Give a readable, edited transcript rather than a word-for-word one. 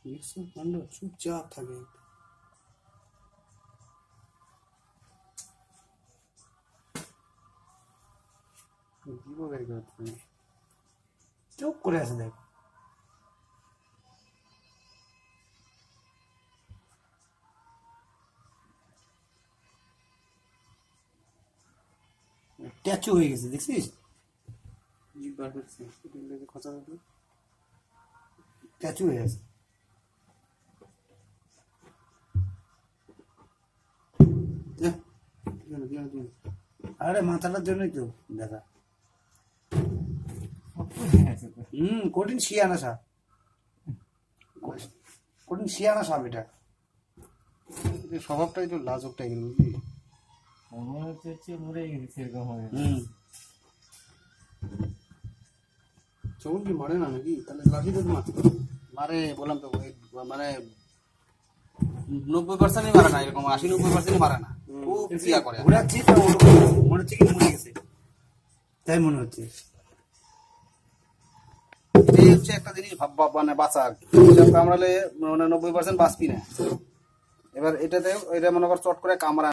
দেখছো কাণ্ড চুপচাপ থাকে। চুপ করে আছে দেখ। ট্যাচু হয়ে গেছে দেখছিস, ট্যাচু হয়ে গেছে। আরে মাথাটার জন্যই তো দেখা। কঠিন শিয়ানা সাপ, কঠিন শিয়ানা সাপ এটা। স্বভাবটাই তো লাজুক টাইপের বুঝলি। চৌল কি মারে না নাকি? তাহলে লাঠি তো মারে বললাম তো, মানে 90% মারে না, এরকম 80-90% মারে না, খুব ইয়া করে ঘোরাচ্ছি তো মনে হচ্ছে কি মরে গেছে তাই মনে হচ্ছে। এই হচ্ছে একটা জিনিস মানে বাঁচা আর কি, কামড়ালে মানে 90% বাঁচবি না। এবার এটাতে এটা মনে কর চট করে কামড়া